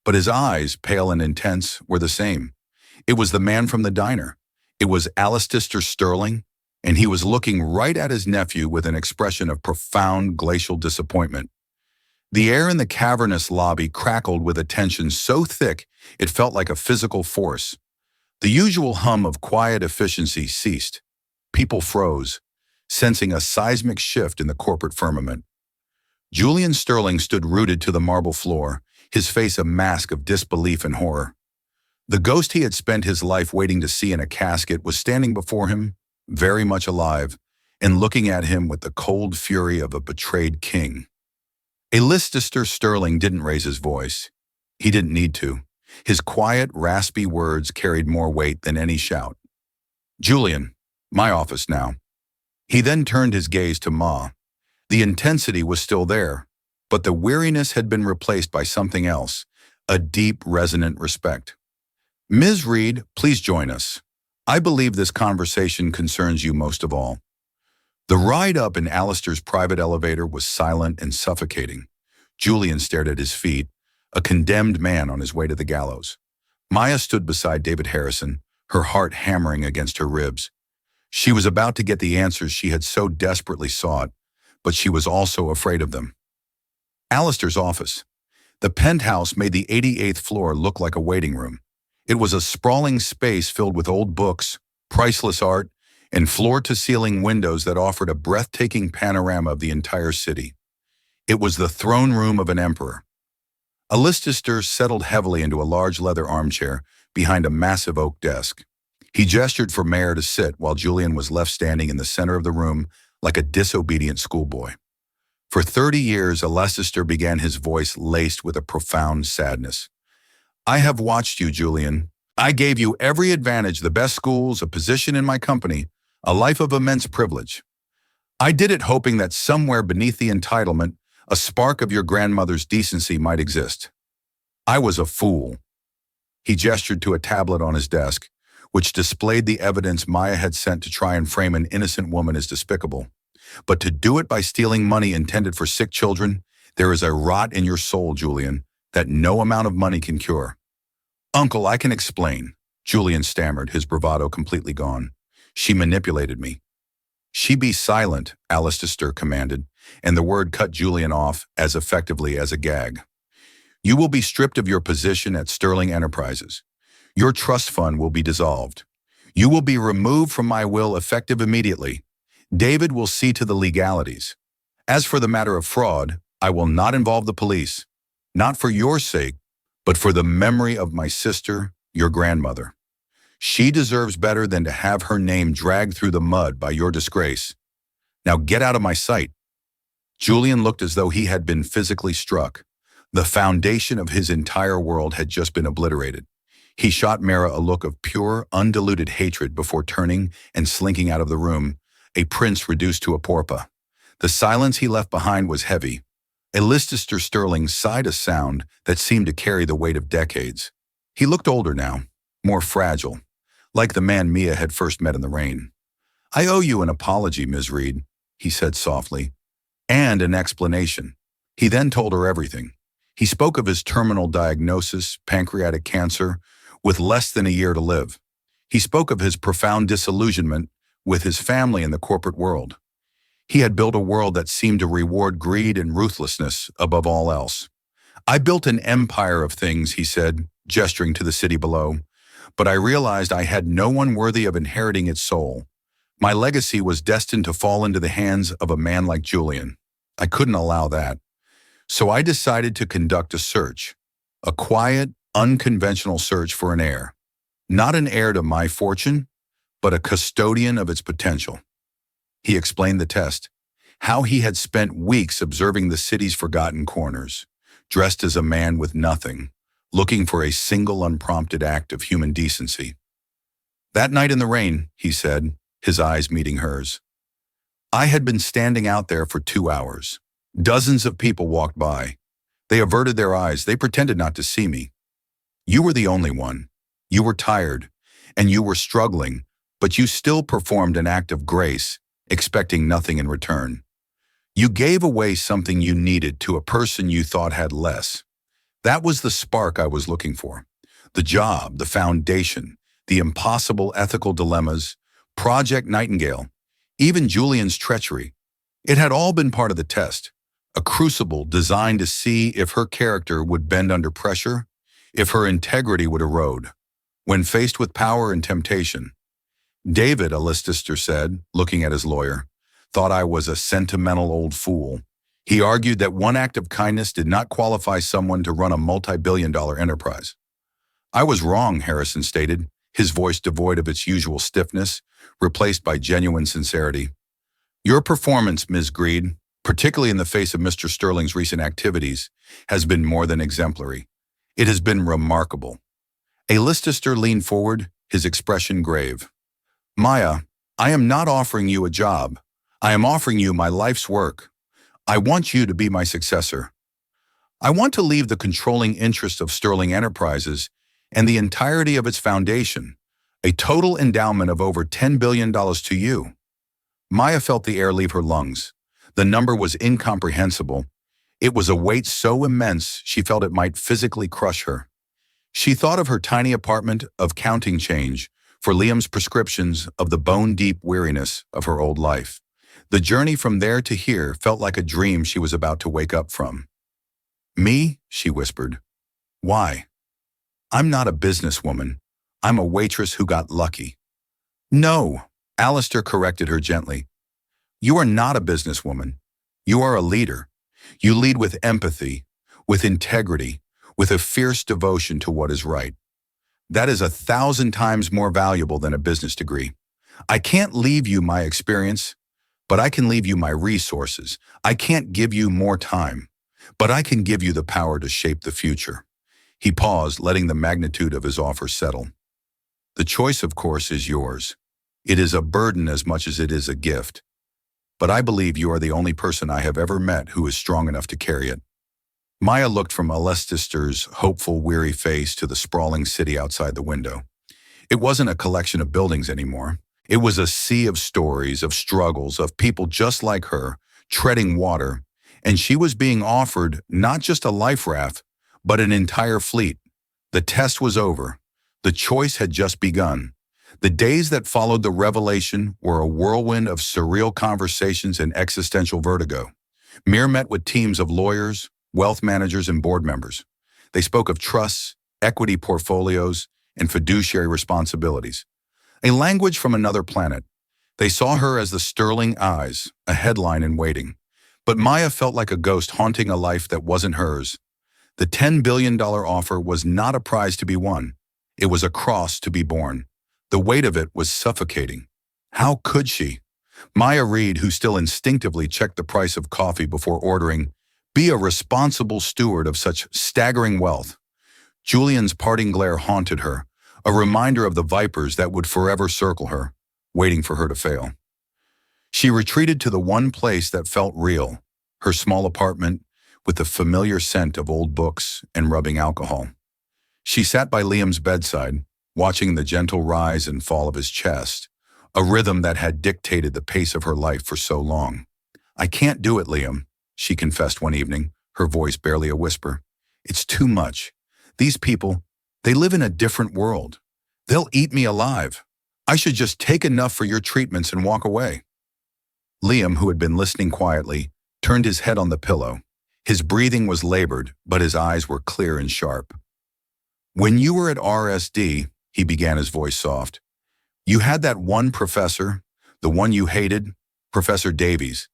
S1: but his eyes, pale and intense, were the same. It was the man from the diner. It was Alistair Sterling, and he was looking right at his nephew with an expression of profound glacial disappointment. The air in the cavernous lobby crackled with a tension so thick it felt like a physical force. The usual hum of quiet efficiency ceased. People froze, sensing a seismic shift in the corporate firmament. Julian Sterling stood rooted to the marble floor, his face a mask of disbelief and horror. The ghost he had spent his life waiting to see in a casket was standing before him, very much alive, and looking at him with the cold fury of a betrayed king. Alistair Sterling didn't raise his voice. He didn't need to. His quiet, raspy words carried more weight than any shout. "Julian, my office now." He then turned his gaze to Ma. The intensity was still there, but the weariness had been replaced by something else, a deep, resonant respect. "Ms. Reed, please join us. I believe this conversation concerns you most of all." The ride up in Alistair's private elevator was silent and suffocating. Julian stared at his feet, a condemned man on his way to the gallows. Maya stood beside David Harrison, her heart hammering against her ribs. She was about to get the answers she had so desperately sought, but she was also afraid of them. Alistair's office. The penthouse made the 88th floor look like a waiting room. It was a sprawling space filled with old books, priceless art, and floor-to-ceiling windows that offered a breathtaking panorama of the entire city. It was the throne room of an emperor. Alistair settled heavily into a large leather armchair behind a massive oak desk. He gestured for Mayor to sit while Julian was left standing in the center of the room like a disobedient schoolboy. For 30 years, Alistair began his voice laced with a profound sadness. "I have watched you, Julian. I gave you every advantage, the best schools, a position in my company, a life of immense privilege. I did it hoping that somewhere beneath the entitlement, a spark of your grandmother's decency might exist. I was a fool." He gestured to a tablet on his desk, which displayed the evidence Maya had sent to try and frame an innocent woman as despicable. But to do it by stealing money intended for sick children, there is a rot in your soul, Julian, that no amount of money can cure. "Uncle, I can explain," Julian stammered, his bravado completely gone. "She manipulated me." "She be silent," Alistair commanded, and the word cut Julian off as effectively as a gag. "You will be stripped of your position at Sterling Enterprises. Your trust fund will be dissolved. You will be removed from my will effective immediately. David will see to the legalities. As for the matter of fraud, I will not involve the police, not for your sake, but for the memory of my sister, your grandmother. She deserves better than to have her name dragged through the mud by your disgrace. Now get out of my sight." Julian looked as though he had been physically struck. The foundation of his entire world had just been obliterated. He shot Mara a look of pure, undiluted hatred before turning and slinking out of the room, a prince reduced to a pauper. The silence he left behind was heavy. Alistair Sterling sighed a sound that seemed to carry the weight of decades. He looked older now, more fragile, like the man Mia had first met in the rain. "I owe you an apology, Ms. Reed," he said softly, "and an explanation." He then told her everything. He spoke of his terminal diagnosis, pancreatic cancer, with less than a year to live. He spoke of his profound disillusionment with his family in the corporate world. He had built a world that seemed to reward greed and ruthlessness above all else. "I built an empire of things," he said, gesturing to the city below, "but I realized I had no one worthy of inheriting its soul. My legacy was destined to fall into the hands of a man like Julian. I couldn't allow that. So I decided to conduct a search, a quiet, unconventional search for an heir. Not an heir to my fortune, but a custodian of its potential." He explained the test, how he had spent weeks observing the city's forgotten corners, dressed as a man with nothing, looking for a single unprompted act of human decency. "That night in the rain," he said, his eyes meeting hers, "I had been standing out there for 2 hours. Dozens of people walked by. They averted their eyes. They pretended not to see me. You were the only one. You were tired, and you were struggling, but you still performed an act of grace, expecting nothing in return. You gave away something you needed to a person you thought had less. That was the spark I was looking for. The job, the foundation, the impossible ethical dilemmas, Project Nightingale. even Julian's treachery. It had all been part of the test, a crucible designed to see if her character would bend under pressure, if her integrity would erode. When faced with power and temptation, David, a Lister said, looking at his lawyer, thought I was a sentimental old fool. He argued that one act of kindness did not qualify someone to run a multi-billion-dollar enterprise. I was wrong, Harrison stated, his voice devoid of its usual stiffness, replaced by genuine sincerity. Your performance, Ms. Greed, particularly in the face of Mr. Sterling's recent activities, has been more than exemplary. It has been remarkable. A Lister leaned forward, his expression grave. Maya, I am not offering you a job. I am offering you my life's work. I want you to be my successor. I want to leave the controlling interest of Sterling Enterprises and the entirety of its foundation, a total endowment of over $10 billion to you. Maya felt the air leave her lungs. The number was incomprehensible. It was a weight so immense she felt it might physically crush her. She thought of her tiny apartment, of counting change, for Liam's prescriptions, of the bone-deep weariness of her old life. The journey from there to here felt like a dream she was about to wake up from. Me? She whispered. Why? I'm not a businesswoman. I'm a waitress who got lucky. No, Alistair corrected her gently. You are not a businesswoman. You are a leader. You lead with empathy, with integrity, with a fierce devotion to what is right. That is 1,000 times more valuable than a business degree. I can't leave you my experience, but I can leave you my resources. I can't give you more time, but I can give you the power to shape the future. He paused, letting the magnitude of his offer settle. The choice, of course, is yours. It is a burden as much as it is a gift. But I believe you are the only person I have ever met who is strong enough to carry it. Maya looked from Alistair's hopeful, weary face to the sprawling city outside the window. It wasn't a collection of buildings anymore. It was a sea of stories, of struggles, of people just like her, treading water, and she was being offered not just a life raft, but an entire fleet. The test was over. The choice had just begun. The days that followed the revelation were a whirlwind of surreal conversations and existential vertigo. Mir met with teams of lawyers, wealth managers, and board members. They spoke of trusts, equity portfolios, and fiduciary responsibilities. A language from another planet. They saw her as the Sterling Eyes, a headline in waiting. But Maya felt like a ghost haunting a life that wasn't hers. The $10 billion offer was not a prize to be won. It was a cross to be borne. The weight of it was suffocating. How could she? Maya Reed, who still instinctively checked the price of coffee before ordering, be a responsible steward of such staggering wealth. Julian's parting glare haunted her, a reminder of the vipers that would forever circle her, waiting for her to fail. She retreated to the one place that felt real, her small apartment with the familiar scent of old books and rubbing alcohol. She sat by Liam's bedside, watching the gentle rise and fall of his chest, a rhythm that had dictated the pace of her life for so long. I can't do it, Liam, she confessed one evening, her voice barely a whisper. It's too much. These people, they live in a different world. They'll eat me alive. I should just take enough for your treatments and walk away. Liam, who had been listening quietly, turned his head on the pillow. His breathing was labored, but his eyes were clear and sharp. When you were at RSD, he began, his voice soft, you had that one professor, the one you hated, Professor Davies,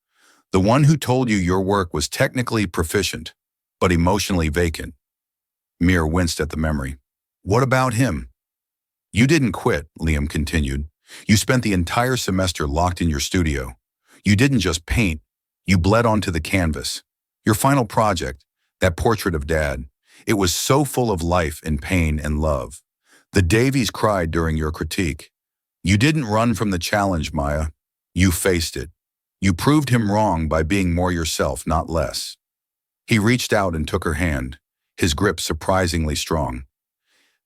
S1: the one who told you your work was technically proficient, but emotionally vacant. Mir winced at the memory. What about him? You didn't quit, Liam continued. You spent the entire semester locked in your studio. You didn't just paint, you bled onto the canvas. Your final project, that portrait of Dad, it was so full of life and pain and love. The Davies cried during your critique. You didn't run from the challenge, Maya. You faced it. You proved him wrong by being more yourself, not less. He reached out and took her hand, his grip surprisingly strong.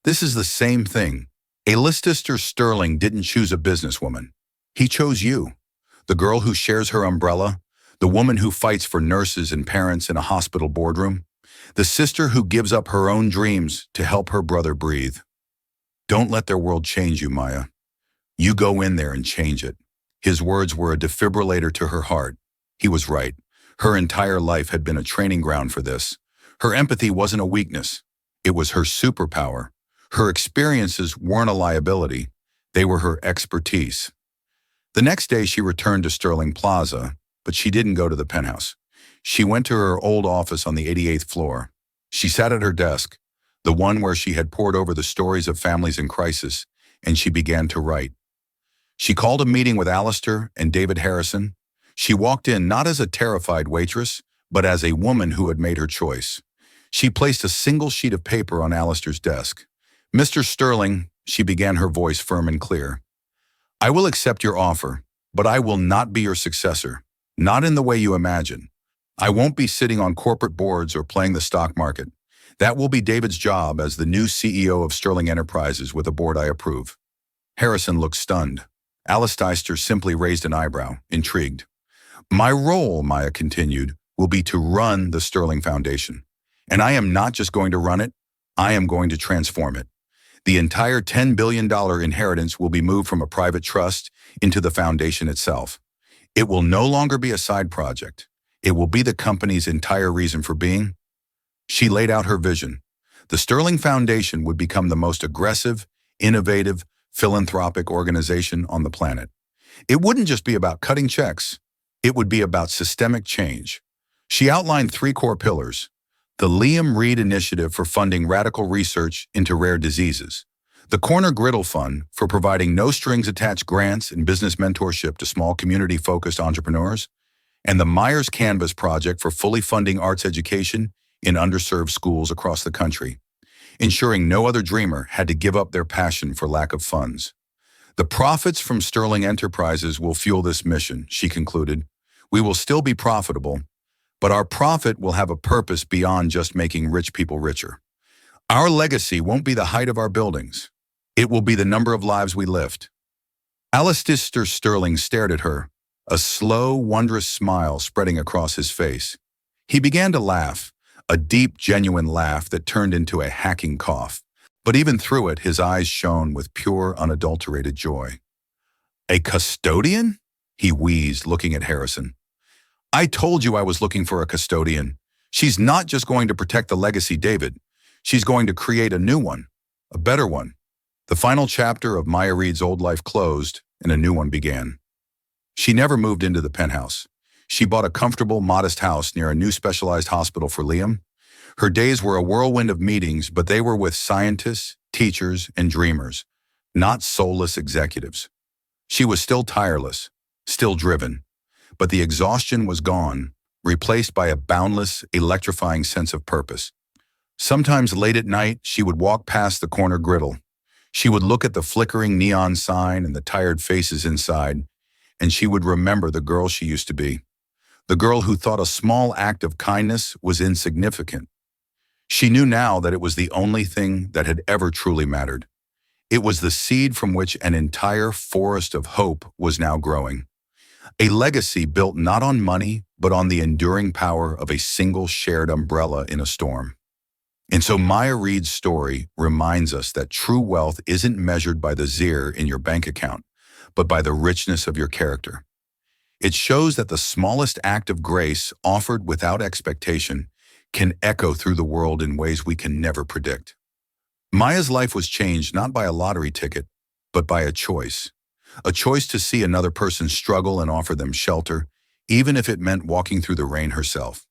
S1: This is the same thing. Alistair Sterling didn't choose a businesswoman. He chose you, the girl who shares her umbrella, the woman who fights for nurses and parents in a hospital boardroom, the sister who gives up her own dreams to help her brother breathe. Don't let their world change you, Maya. You go in there and change it. His words were a defibrillator to her heart. He was right. Her entire life had been a training ground for this. Her empathy wasn't a weakness. It was her superpower. Her experiences weren't a liability. They were her expertise. The next day she returned to Sterling Plaza, but she didn't go to the penthouse. She went to her old office on the 88th floor. She sat at her desk, the one where she had pored over the stories of families in crisis, and she began to write. She called a meeting with Alistair and David Harrison. She walked in not as a terrified waitress, but as a woman who had made her choice. She placed a single sheet of paper on Alistair's desk. "Mr. Sterling," she began, her voice firm and clear, "I will accept your offer, but I will not be your successor. Not in the way you imagine. I won't be sitting on corporate boards or playing the stock market. That will be David's job as the new CEO of Sterling Enterprises with a board I approve." Harrison looked stunned. Alistair simply raised an eyebrow, intrigued. "My role," Maya continued, "will be to run the Sterling Foundation. And I am not just going to run it, I am going to transform it. The entire $10 billion inheritance will be moved from a private trust into the foundation itself. It will no longer be a side project. It will be the company's entire reason for being." She laid out her vision. The Sterling Foundation would become the most aggressive, innovative, philanthropic organization on the planet. It wouldn't just be about cutting checks. It would be about systemic change. She outlined 3 core pillars: the Liam Reed Initiative for funding radical research into rare diseases, the Corner Griddle Fund for providing no-strings-attached grants and business mentorship to small community-focused entrepreneurs, and the Myers Canvas Project for fully funding arts education in underserved schools across the country, ensuring no other dreamer had to give up their passion for lack of funds. "The profits from Sterling Enterprises will fuel this mission," she concluded. "We will still be profitable, but our profit will have a purpose beyond just making rich people richer. Our legacy won't be the height of our buildings. It will be the number of lives we lift." Alistair Sterling stared at her, a slow, wondrous smile spreading across his face. He began to laugh, a deep, genuine laugh that turned into a hacking cough. But even through it, his eyes shone with pure, unadulterated joy. "A custodian?" he wheezed, looking at Harrison. "I told you I was looking for a custodian. She's not just going to protect the legacy, David. She's going to create a new one, a better one." The final chapter of Maya Reed's old life closed, and a new one began. She never moved into the penthouse. She bought a comfortable, modest house near a new specialized hospital for Liam. Her days were a whirlwind of meetings, but they were with scientists, teachers, and dreamers, not soulless executives. She was still tireless, still driven, but the exhaustion was gone, replaced by a boundless, electrifying sense of purpose. Sometimes late at night, she would walk past the Corner Griddle. She would look at the flickering neon sign and the tired faces inside, and she would remember the girl she used to be, the girl who thought a small act of kindness was insignificant. She knew now that it was the only thing that had ever truly mattered. It was the seed from which an entire forest of hope was now growing. A legacy built not on money, but on the enduring power of a single shared umbrella in a storm. And so Maya Reed's story reminds us that true wealth isn't measured by the zero in your bank account, but by the richness of your character. It shows that the smallest act of grace, offered without expectation, can echo through the world in ways we can never predict. Maya's life was changed not by a lottery ticket, but by a choice to see another person struggle and offer them shelter, even if it meant walking through the rain herself.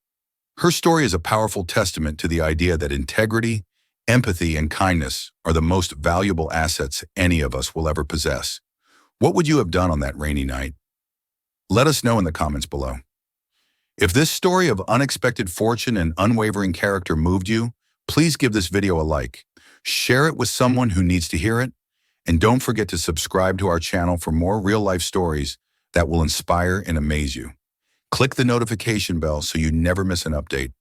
S1: Her story is a powerful testament to the idea that integrity, empathy, and kindness are the most valuable assets any of us will ever possess. What would you have done on that rainy night? Let us know in the comments below. If this story of unexpected fortune and unwavering character moved you, please give this video a like, share it with someone who needs to hear it, and don't forget to subscribe to our channel for more real-life stories that will inspire and amaze you. Click the notification bell so you never miss an update.